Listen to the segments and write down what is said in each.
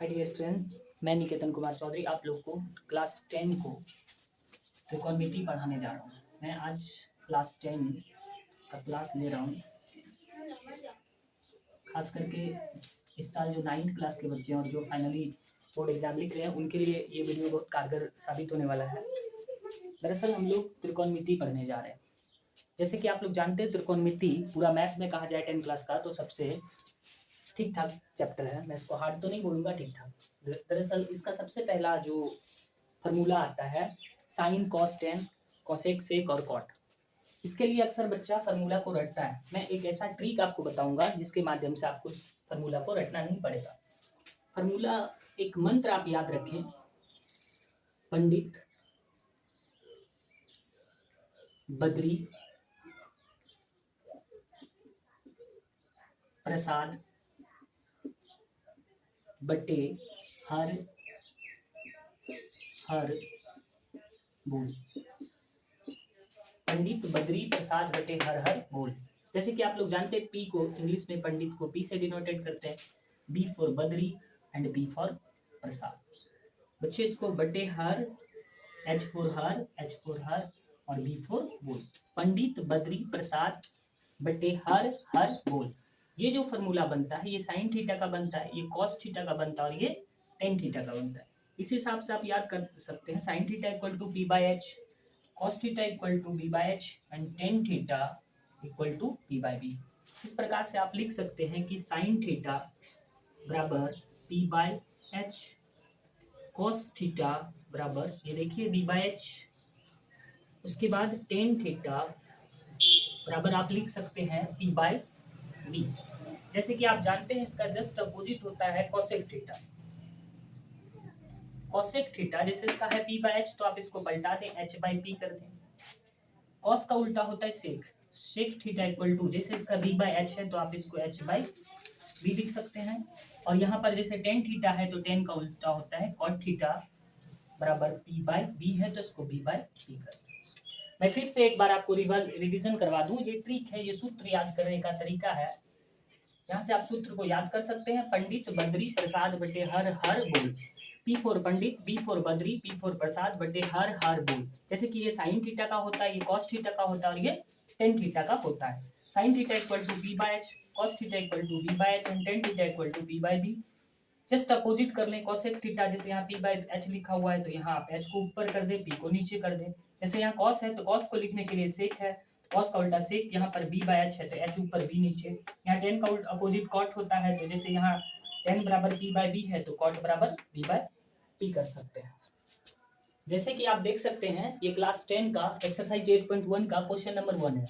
Hi dear friend, मैं निकेतन कुमार चौधरी आप लोग को क्लास 10 को त्रिकोणमिति पढ़ाने जा रहा हूँ। मैं आज क्लास 10 का क्लास ले रहा हूँ। खास करके इस साल जो 9th क्लास के बच्चे हैं और जो फाइनली बोर्ड एग्जाम लिख रहे हैं उनके लिए ये वीडियो बहुत कारगर साबित होने वाला है। दरअसल हम लोग त्रिकोणमिति पढ़ने जा रहे हैं। जैसे कि आप लोग जानते हैं, त्रिकोणमिति पूरा मैथ में कहा जाए 10 क्लास का तो सबसे ठीक ठाक चैप्टर है। मैं इसको हार्ड तो नहीं बोलूँगा, ठीक ठाक। दरअसल इसका सबसे पहला जो फॉर्मूला आता है sine cos tan cosec sec और कॉट। इसके लिए अक्सर बच्चा फार्मूला को रटता है। मैं एक ऐसा ट्रिक आपको बताऊंगा जिसके माध्यम से आपको फार्मूला को रटना नहीं पड़ेगा। फार्मूला एक मंत्र आप याद रखें, पंडित बद्री प्रसाद बटे हर बोल। पंडित बद्री प्रसाद बटे हर बोल। जैसे कि आप लोग जानते हैं, पी को इंग्लिश में पंडित को पी से डिनोटेट करते हैं, B for Badri and B for Prasad. बच्चे इसको बटे हर, एच फॉर हर और बी फॉर बोल। पंडित बद्री प्रसाद बटे हर बोल। ये जो फॉर्मूला बनता है ये साइन थीटा का बनता है, ये कॉस थीटा का बनता है और ये टेन थीटा का बनता है। इस हिसाब से आप याद कर सकते हैं, sine theta equal to P by H, cos theta equal to B by H and tan theta equal to P by B. इस प्रकार से आप लिख सकते हैं कि साइन थीटा बराबर P by H, cos theta बराबर ये देखिए बी बाई एच, उसके बाद टेन थीटा बराबर आप लिख सकते हैं पी बाई बी। जैसे कि आप जानते हैं इसका जस्ट अपोजिट होता है कोसेक थीटा। कोसेक थीटा जैसे इसका है पी बाई एच तो आप इसको पलटा दें, एच बाई पी कर दें। कॉस का उल्टा होता है सेक, सेक थीटा इक्वल टू जैसे इसका बी बाई एच है तो आप इसको एच बाई बी लिख सकते हैं। और यहाँ पर जैसे टेन थीटा है तो टेन का उल्टा होता है कॉट थीटा बराबर पी बाई बी है तो इसको बी बाई बी कर दें। मैं फिर से एक बार आपको रिवीजन करवा दूं, ये ट्रिक है, ये सूत्र याद करने का तरीका है। यहाँ से आप सूत्र को याद कर सकते हैं, पंडित बद्री प्रसाद बटे हर बोल। P for Pandit, B for Badri, P for Prasad बटे हर बोल। जैसे कि ये साइन थीटा का होता है, ये कॉस थीटा का होता है और ये टेन थीटा का होता है। Sine theta equal to P by H, cos theta equal to B by H and tan theta equal to P by B. Just opposite कर लें, कोसेक थीटा जैसे यहाँ पी बाई एच लिखा हुआ है तो यहाँ आप एच को ऊपर कर दे, पी को नीचे कर दे। जैसे यहाँ कॉस है तो कॉस को लिखने के लिए सेक है, कॉस का उल्टा सेक, यहाँ पर बी बाई एच है तो एच ऊपर बी नीचे। यहाँ टेन का अपोजिट कॉट होता है तो जैसे यहाँ टेन बराबर पी बाई बी है तो कॉट बराबर बी बाई पी कर सकते हैं। जैसे कि आप देख सकते हैं ये क्लास 10 का एक्सरसाइज 8.1 का क्वेश्चन नंबर 1 है।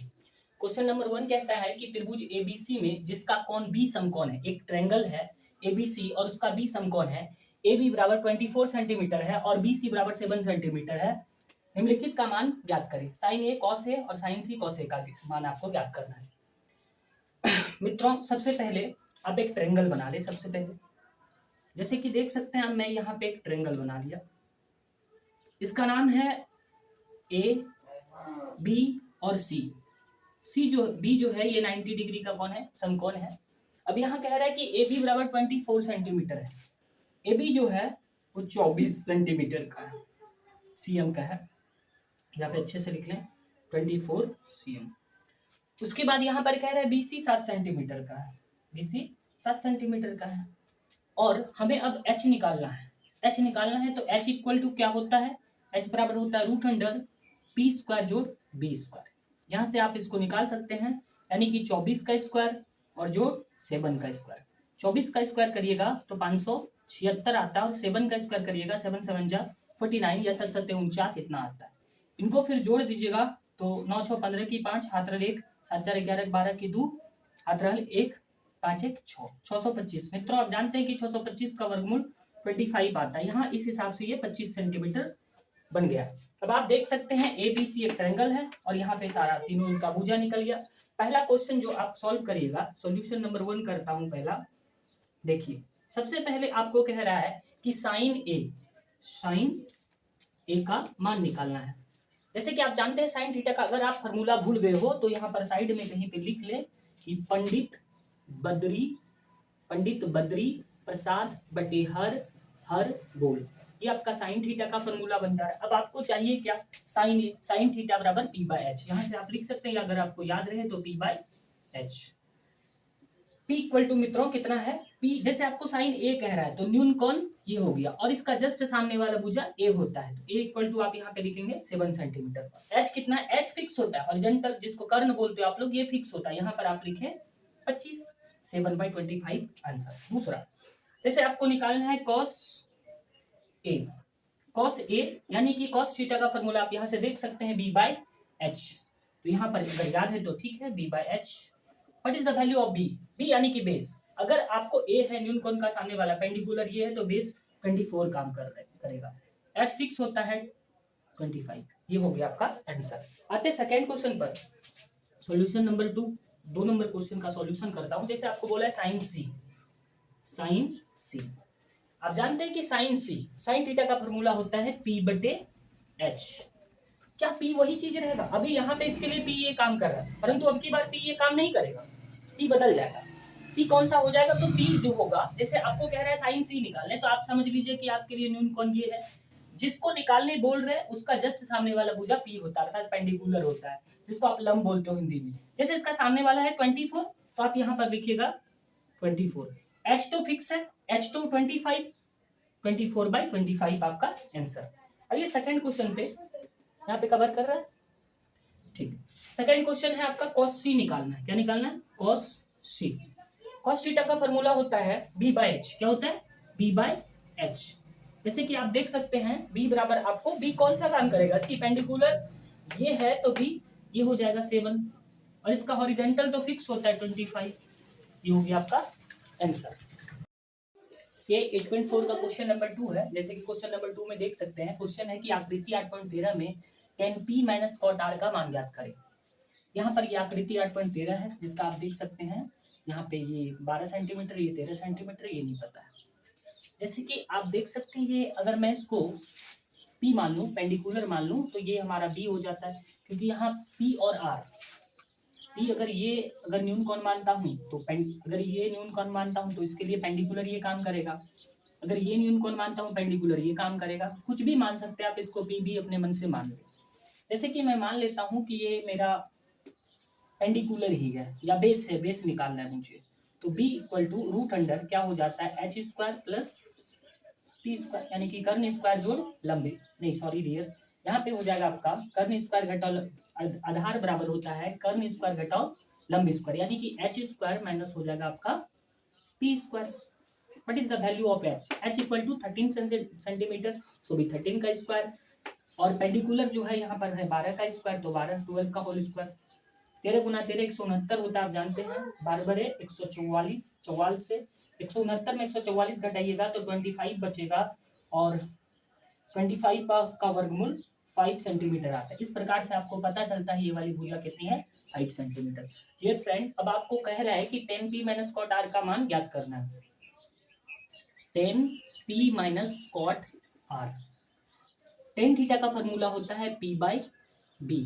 क्वेश्चन नंबर 1 कहता है कि त्रिभुज एबीसी में जिसका कोण बी समकोण है, एक ट्रायंगल है एबीसी और उसका बी समकोण है, AB बराबर 24 सेंटीमीटर है और BC बराबर 7 सेंटीमीटर है। निम्नलिखित का मान ज्ञात करें। साइन ए कॉस ए और साइन सी कॉस ए का मान आपको ज्ञात करना है। मित्रों, सबसे पहले आप एक ट्रायंगल बना ले। सबसे पहले जैसे कि देख सकते हैं मैं यहाँ पे एक ट्रायंगल बना लिया, इसका नाम है ए, बी और सी। बी जो है ये 90 डिग्री का कोण है, समकोण है। अब यहाँ कह रहा है कि ए बी बराबर 24 सेंटीमीटर है, ए बी जो है वो 24 सेंटीमीटर का है, सीएम का है। यहाँ पे अच्छे से लिख लें 24 सीएम। उसके बाद यहाँ पर कह रहा है बीसी 7 सेंटीमीटर का है, बीसी 7 सेंटीमीटर का है। और हमें अब एच निकालना है, एच निकालना है तो एच इक्वल टू क्या होता है, एच बराबर होता है रूट अंडर पी स्क्वायर जोड़ बी स्क्वायर। यहाँ से आप इसको निकाल सकते हैं, यानी कि 24 का स्क्वायर और जोड़ 7 का स्क्वायर। 24 का स्क्वायर करिएगा तो 576 आता है और 7 का स्क्वायर करिएगा 7 7 जा 49 या 7 7 49 इतना आता है। इनको फिर जोड़ दीजिएगा तो 9 6 15 की 5 हाथ रल 1, 7 4 11 12 की 2 हाथ रल 1, 5 1 6, 625। मित्रों आप जानते हैं कि 625 का वर्गमूल 25 आता है। यहाँ इस हिसाब से ये 25 सेंटीमीटर बन गया। अब आप देख सकते हैं ए बी सी एक ट्रायंगल है और यहाँ पे सारा तीनों इनका भुजा निकल गया। पहला क्वेश्चन जो आप सॉल्व करिएगा, सॉल्यूशन नंबर 1 करता हूं पहला। देखिए सबसे पहले आपको कह रहा है कि साइन ए का मान निकालना है। जैसे कि आप जानते हैं साइन थीटा का अगर आप फार्मूला भूल गए हो तो यहाँ पर साइड में कहीं पे लिख ले कि पंडित बद्री प्रसाद बटे हर बोल। ये आपका साइन थीटा का फॉर्मूला बन जा रहा है। अब आपको चाहिए क्या, साइन थीटा बराबर पी बाय एच। यहां से आप लिख सकते हैं, अगर आपको याद रहे तो P by H. P equal to मित्रों कितना है, पी जैसे आपको साइन ए कह रहा है तो न्यून कोण ये हो गया, और इसका जस्ट सामने वाला भुजा ए होता है, तो ए इक्वल टू आप यहाँ पे लिखेंगे 7 सेंटीमीटर। एच कितना है, एच फिक्स होता है, हॉरिजॉन्टल जिसको कर्ण बोलते हो आप लोग, ये फिक्स होता है, यहाँ पर आप लिखें 25, 7/25 आंसर। दूसरा, जैसे आपको निकालना है कॉस ए यानी कि कॉस थीटा का फॉर्मूला आप यहाँ से देख सकते हैं बी बाय एच। तो यहाँ पर अगर याद है तो ठीक है, B by H. What is the value of B, B यानी कि बेस। अगर आपको ए है न्यून कोण का सामने वाला, पेंडिकुलर ये है, तो बेस 24 काम करेगा। एच फिक्स होता है 25। ये हो गया आपका आंसर। आते सेकंड क्वेश्चन पर, सॉल्यूशन नंबर 2। 2 नंबर क्वेश्चन का सॉल्यूशन करता हूं। जैसे आपको बोला है साइन सी। आप जानते हैं कि साइन थीटा का फॉर्मूला होता है पी बटे एच। क्या पी वही चीज रहेगा, अभी यहाँ पे इसके लिए पी ये काम कर रहा है, परंतु अब की बार पी ये काम नहीं करेगा, पी बदल जाएगा। पी कौन सा हो जाएगा, तो पी जो होगा, जैसे आपको कह रहा है साइन सी निकालने, तो आप समझ लीजिए कि आपके लिए न्यून कोण ये है, जिसको निकालने बोल रहे हैं उसका जस्ट सामने वाला भुजा पी होता है, अर्थात पेंडिकुलर होता है, जिसको आप लंब बोलते हो हिंदी में। जैसे इसका सामने वाला है 24, तो आप यहाँ पर लिखिएगा 24। एच तो फिक्स है, एच तो 25, 24/25 आपका आंसर। आइए सेकंड क्वेश्चन पे, यहाँ पे कवर कर रहा है, ठीक। सेकंड क्वेश्चन है आपका कॉस सी निकालना है। क्या निकालना है, कॉस सी। कॉस थीटा का फॉर्मूला होता है बी बाय एच। क्या होता है, बी बाय एच। जैसे कि आप देख सकते हैं बी बराबर, आपको बी कौन सा काम करेगा, इसकी पेंडिकुलर ये है तो बी ये हो जाएगा 7, और इसका हॉरिजॉन्टल तो फिक्स होता है 25। ये हो गया आपका आंसर। ये 8.4 का क्वेश्चन नंबर 2 है। जैसे कि क्वेश्चन नंबर 2 में देख सकते हैं, क्वेश्चन है कि आकृति 8.13 में tan p minus cot r का मान ज्ञात करें। यहाँ पर ये आकृति 8.13 है, जिसका आप देख सकते हैं यहाँ पे ये 12 सेंटीमीटर, ये 13 सेंटीमीटर, ये नहीं पता है। जैसे कि आप देख सकते हैं, ये अगर मैं इसको p मान लूँ, पेंडिकुलर मान लूँ, तो ये हमारा b हो जाता है, क्योंकि यहाँ p और r, p अगर न्यून कोण मानता हूँ तो अगर ये न्यून कोण मानता हूँ तो इसके लिए पेंडिकुलर ये काम करेगा, अगर ये न्यून कोण मानता हूँ पेंडिकुलर ये काम करेगा। कुछ भी मान सकते हैं आप, इसको p भी अपने मन से मान लो। जैसे कि मैं मान लेता हूँ कि ये मेरा पेंडिकुलर ही है, या बेस है, बेस निकालना है मुझे, तो b equal to root under क्या हो जाता है, H square plus P square, यानी कि कर्ण स्क्वायर जोड़ लंबे, नहीं सॉरी डियर, यहाँ पे हो जाएगा आपका कर्ण स्क्वायर घटाओ आधार बराबर होता है कर्ण स्क्वायर घटाओ लंब स्क्वायर, यानी कि एच स्क्वायर माइनस हो जाएगा आपका P square. What is the value of H, H equal to 13 centimetre, so भी 13 का स्क्वायर, और पेंडिकुलर जो है यहाँ पर है 12 का स्क्वायर, तो 12 12 का होल स्क्वायर। 13 गुना 13 169 होता है, आप जानते हैं, 12 144, 44 से 169 में 144 घटाइएगा तो 25 बचेगा, और 25 का वर्गमूल 5 सेंटीमीटर आता है। इस प्रकार से आपको पता चलता है ये वाली भुजा कितनी है, 5 सेंटीमीटर। ये फ्रेंड, अब आपको कह रहा है कि tan p minus cot r का मान ज्ञात करना है। tan p minus cot r, tan theta का फॉर्मूला होता है p by b,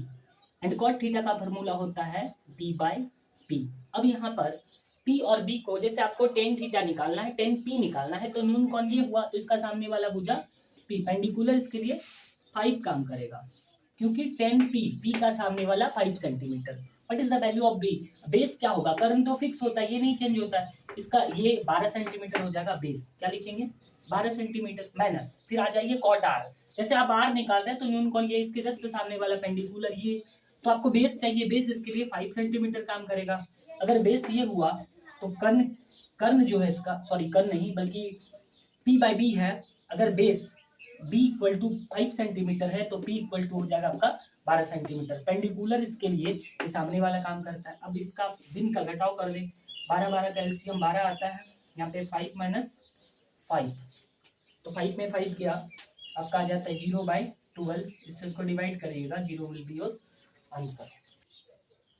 and cot theta का फॉर्मूला होता है p बाय p। अब यहाँ पर p और b को, जैसे आपको tan थीटा निकालना है, tan p निकालना है, तो न्यून कोण ये हुआ, तो इसका सामने वाला भुजा p, पेंडिकुलर इसके लिए 5 काम करेगा, क्योंकि tan p का सामने वाला 5 centimetre. What is the value of b, base क्या होगा, कर्ण तो फिक्स होता है, ये नहीं चेंज होता है, इसका ये 12 सेंटीमीटर हो जाएगा बेस। क्या लिखेंगे, 12 सेंटीमीटर माइनस, फिर आ जाइए cot r। जैसे आप r निकाल रहे हैं तो न्यून कोण ये, इसके जस्ट सामने वाला पेंडिकुलर ये, तो आपको बेस चाहिए, बेस इसके लिए 5 सेंटीमीटर काम करेगा। अगर बेस ये हुआ तो कर्ण जो है इसका, सॉरी कर्ण नहीं बल्कि p बाई b है, अगर base b equal to 5 centimeter है तो p इक्वल टू हो जाएगा आपका 12 सेंटीमीटर। पेंडिकुलर इसके लिए ये सामने वाला काम करता है। अब इसका भिन्न का घटाव कर दें, 12 का एलसीएम 12 आता है, यहाँ पे 5 माइनस 5, तो 5 में 5 किया आपका आ जाता है 0/12, इससे इसको डिवाइड करिएगा, 0 विल बी योर आंसर।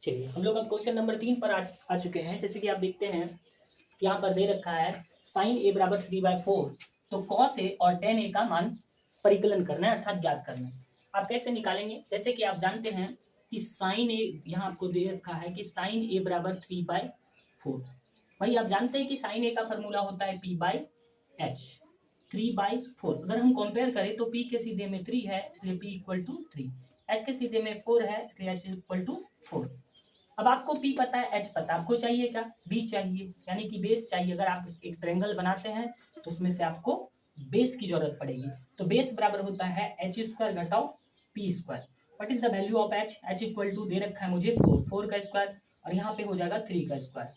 चलिए हम लोग अब क्वेश्चन नंबर 3 पर आ चुके हैं। जैसे कि आप देखते हैं कि यहाँ पर दे रखा है साइन ए बराबर 3/4, तो कॉस ए और tan ए का मान परिकलन करना है, अर्थात ज्ञात करना है। आप कैसे निकालेंगे, जैसे कि आप जानते हैं कि साइन ए, यहाँ आपको दे रखा है कि साइन ए बराबर 3/4, भाई आप जानते हैं कि साइन ए का फॉर्मूला होता है p बाय एच 3/4। अगर हम कंपेयर करें तो P के सीधे में 3 है इसलिए P इक्वल टू 3, H के सीधे में 4 है इसलिए H इक्वल टू 4। अब आपको P पता है, H पता है, आपको चाहिए क्या? B चाहिए, यानी कि बेस चाहिए। अगर आप एक ट्रायंगल बनाते हैं तो उसमें से आपको बेस की जरूरत पड़ेगी। तो बेस बराबर होता है एच स्क्वायर घटाओ P square. What is the value of H? H equal to दे रखा है मुझे 4, 4 का स्क्वायर और यहाँ पे हो जाएगा 3 का स्क्वायर,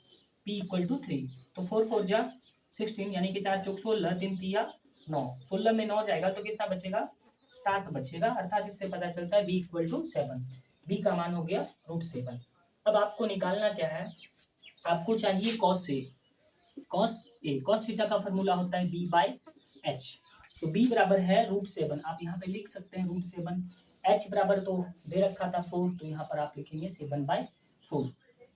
पी इक्वल टू 3। तो 4 4 जा 16, यानी कि 4 चौक 16, 3 तिया 9, 16 में 9 जाएगा तो कितना बचेगा? 7 बचेगा। अर्थात इससे पता चलता है बी इक्वल टू 7। बी का मान हो गया √7। अब आपको निकालना क्या है? आपको चाहिए कॉस ए। कॉस थीटा का फॉर्मूला होता है बी बाई एच। तो बी बराबर है √7, आप यहाँ पे लिख सकते हैं √7। एच बराबर तो दे रखा था 4, तो यहाँ पर आप लिखेंगे 7/4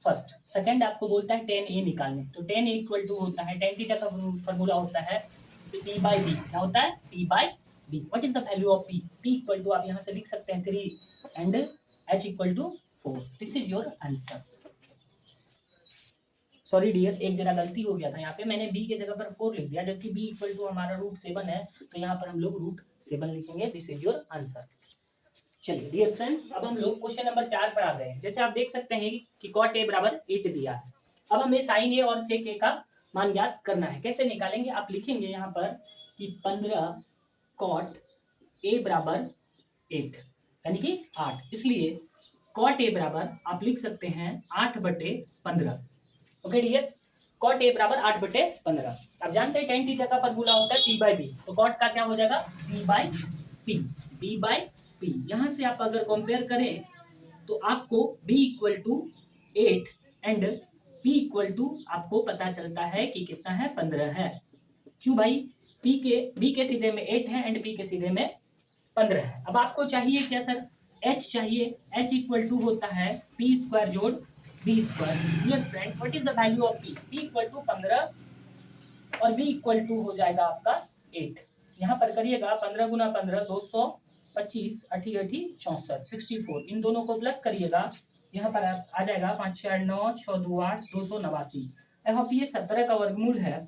फर्स्ट। सेकंड आपको बोलता है tan a निकालने, तो tan a इक्वल टू होता है tan थीटा का फॉर्मूला होता है p बाई बी। क्या होता है? p by B. What is the value of p? p equal to आप यहाँ से लिख सकते हैं 3 and h equal to 4। This is your answer. Sorry dear, एक जगह गलती हो गया था, यहाँ पे मैंने b के जगह पर 4 लिख दिया, जबकि b इक्वल टू हमारा √7 है, तो यहाँ पर हम लोग √7 लिखेंगे। This is your answer. चलिए डियर फ्रेंड्स, अब हम लोग क्वेश्चन नंबर 4 पर आ गए हैं। जैसे आप देख सकते हैं कि cot a बराबर 8 दिया है। अब हमें sin a और sec a का मान ज्ञात करना है। कैसे निकालेंगे? आप लिखेंगे यहाँ पर कि 15 cot a बराबर 8, यानी कि 8, इसलिए cot a बराबर आप लिख सकते हैं 8/15। ओके डियर, cot a बराबर 8/15। आप जानते हैं tan थीटा का फॉर्मूला होता है p बाई बी, तो cot का क्या हो जाएगा? p by P, b by P. यहाँ से आप अगर कंपेयर करें तो आपको b equal to 8 and p equal to आपको पता चलता है कि कितना है? 15 है। क्यों भाई? b के सीधे में 8 है एंड p के सीधे में 15 है। अब आपको चाहिए क्या सर? h चाहिए। h इक्वल टू होता है p स्क्वायर जोड़ b square. Dear friend, what is the value of p? p equal to 15 और b इक्वल टू हो जाएगा आपका 8। यहाँ पर करिएगा 15 गुना 15 225, 8 8 64, 64। इन दोनों को प्लस करिएगा, यहाँ पर आ जाएगा 5 4 9 6 2 8 289। आई होप ये 17 का वर्गमूल है।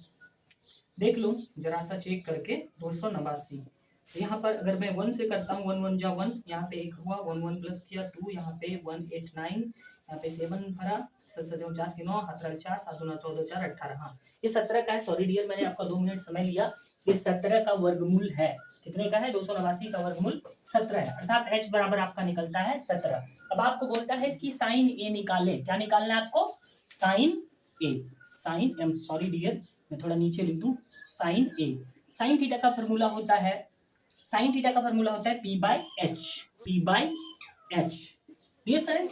देख लो जरा सा चेक करके, 289। यहाँ पर अगर मैं 1 से करता हूँ, 1 1 जा 1, यहाँ पे 1 हुआ, 1 1 प्लस किया 2, यहाँ पे 189, यहाँ पे 7 भरा, 7 7 49 के 9, 7 4 7 9 14 4 18। हाँ, ये 17 का है। सॉरी डियर, मैंने आपका 2 मिनट समय लिया। ये 17 का वर्गमूल है। कितने का है? 289 का वर्गमूल 17 है, अर्थात h बराबर आपका निकलता है 17। अब आपको बोलता है इसकी साइन a निकालें। क्या निकालना है आपको? Sine a। Sine M, sorry dear, मैं थोड़ा नीचे लिख दूं, साइन a। साइन थीटा का फॉर्मूला होता है, साइन थीटा का फॉर्मूला होता है p by H, p by H. Dear friend,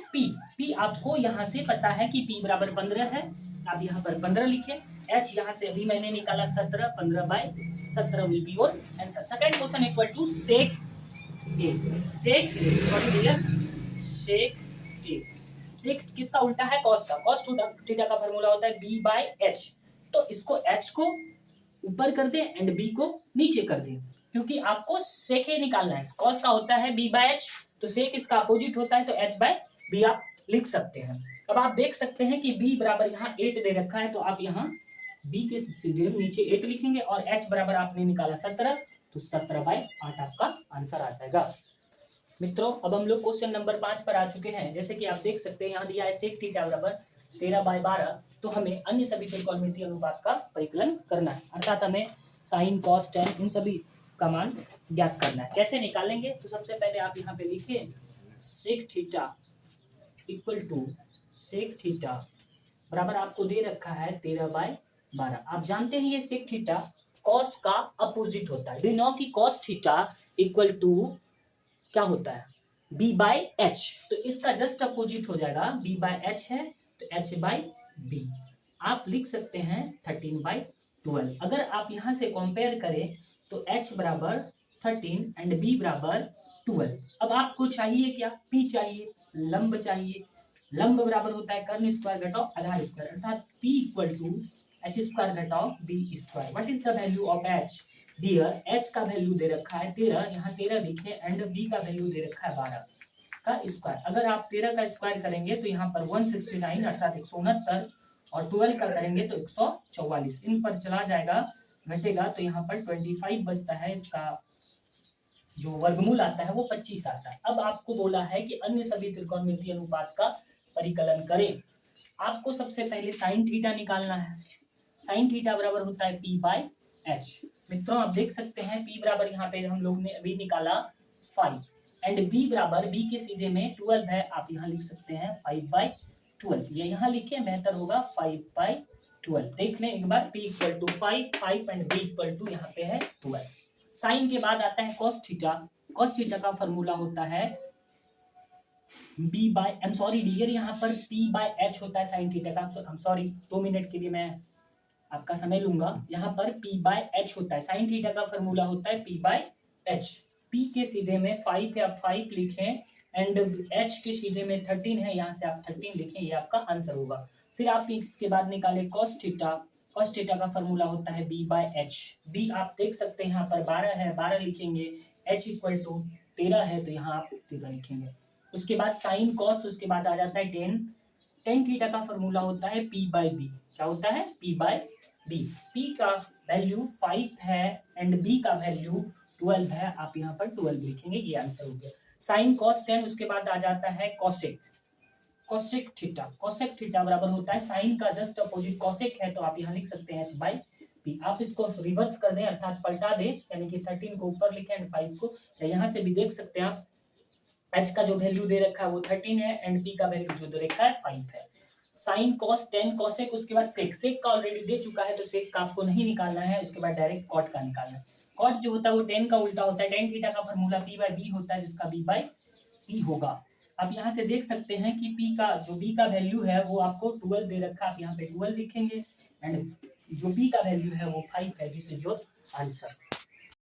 p आपको यहाँ से पता है कि p बराबर 15 है, आप यहाँ पर 15 लिखे। h यहाँ से अभी मैंने निकाला 17, 15/17 will be your answer. Second question equal to sec a। Sec a, sorry dear, sec a। Sec किसका उल्टा है? कॉस का। कॉस थीटा का फॉर्मूला होता है b बाई एच। तो इसको h को ऊपर कर दे एंड b को नीचे कर दे, क्योंकि आपको सेक a निकालना है। कॉस का होता है b बाई एच, तो सेक इसका अपोजिट होता है, तो h बाई b आप लिख सकते हैं। अब आप देख सकते हैं कि b बराबर यहाँ 8 दे रखा है, तो आप यहाँ b के सीधे नीचे 8 लिखेंगे और h बराबर आपने निकाला 17, तो 17/8 आपका आंसर आ जाएगा। मित्रों, अब हम लोग क्वेश्चन नंबर 5 पर आ चुके हैं। जैसे कि आप देख सकते हैं यहाँ दिया है सेक थीटा बराबर 13/12, तो हमें अन्य सभी त्रिकोणमितीय अनुपात का परिकलन करना है, अर्थात हमें साइन कॉस टेन इन सभी का मान ज्ञात करना है। कैसे निकालेंगे? तो सबसे पहले आप यहाँ पे लिखिए sec theta equal to, sec theta बराबर आपको दे रखा है 13/12। आप जानते हैं ये सेक थीटा कॉस का अपोजिट होता है। डू यू नो कि कॉस थीटा इक्वल टू क्या होता है? b by H. तो इसका जस्ट अपोजिट हो जाएगा, b बाई एच है तो h बाई बी। आप लिख सकते हैं 13/12। अगर आप यहाँ से कंपेयर करें तो h बराबर 13 एंड b बराबर 12। अब आपको चाहिए क्या? p चाहिए, लंब चाहिए। लंब बराबर होता है कर्ण स्क्वायर घटाओ आधार स्क्वायर, अर्थात p equal to H square घटाओ b square. What is the value of h? Dear, h का वैल्यू दे रखा है 13, यहाँ 13 लिखे, एंड b का वैल्यू दे रखा है 12 का स्क्वायर। अगर आप 13 का स्क्वायर करेंगे तो यहाँ पर 169 अर्थात 169, और 12 का करेंगे तो 144। इन पर चला जाएगा घटेगा तो यहाँ पर 25 बचता है, इसका जो वर्गमूल आता है वो 25 आता है। अब आपको बोला है कि अन्य सभी त्रिकोणमितीय अनुपात का परिकलन करें। आपको सबसे पहले साइन थीटा निकालना है। साइन थीटा बराबर होता है पी बाय एच। मित्रों आप देख सकते हैं पी बराबर यहाँ पे हम लोग ने अभी निकाला 5 एंड बी बराबर, बी के सीधे में 12 है, आप यहाँ लिख सकते हैं 5/12। ये यहाँ लिखे बेहतर होगा 5/12। देख लें एक बार, p equal to 5 and b equal to यहाँ पे है 12। साइन के बाद आता है cos थीटा। cos थीटा का फॉर्मूला होता है b बाय डियर यहाँ पर p बाय h होता है साइन थीटा का। सॉरी 2 मिनट के लिए मैं आपका समय लूंगा। यहाँ पर p बाय h होता है, साइन थीटा का फॉर्मूला होता है p बाय h। p के सीधे में 5 है, आप 5 लिखें एंड h के सीधे में 13 है, यहाँ से आप 13 लिखें, ये आपका आंसर होगा। फिर आप इसके बाद निकालें cos थीटा। cos थीटा का फॉर्मूला होता है b बाय h। b आप देख सकते हैं यहाँ पर 12 है, 12 लिखेंगे। h इक्वल टू 13 है तो यहाँ आप 13 लिखेंगे। उसके बाद साइन cos, उसके बाद आ जाता है tan। tan थीटा का फॉर्मूला होता है p बाय b। क्या होता है p बाय b। p का वैल्यू 5 है एंड b का वैल्यू 12 है, आप यहाँ पर 12 लिखेंगे, ये आंसर हो गया। साइन cos tan, उसके बाद आ जाता है cosec। cosec theta, cosec theta बराबर होता है साइन का जस्ट अपोजिट cosec है, तो आप यहाँ लिख सकते हैं h बाय p। आप इसको रिवर्स कर दें अर्थात पलटा दें, यानी कि 13 को ऊपर लिखें एंड 5 को, यहाँ से भी देख सकते हैं आप h का जो वैल्यू दे रखा है वो 13 है एंड p का वैल्यू जो दे रखा है 5 है। साइन cos tan cosec, उसके बाद sec। sec का ऑलरेडी दे चुका है तो sec का आपको नहीं निकालना है, उसके बाद डायरेक्ट cot का निकालना है। cot जो होता है वो tan का उल्टा होता है। tan थीटा का फॉर्मूला p बाय b होता है, जिसका b बाय p होगा। आप यहाँ से देख सकते हैं कि p का जो b का वैल्यू है वो आपको 12 दे रखा है, आप यहाँ पे 12 लिखेंगे एंड जो b का वैल्यू है वो 5 है, जिस इज योर आंसर।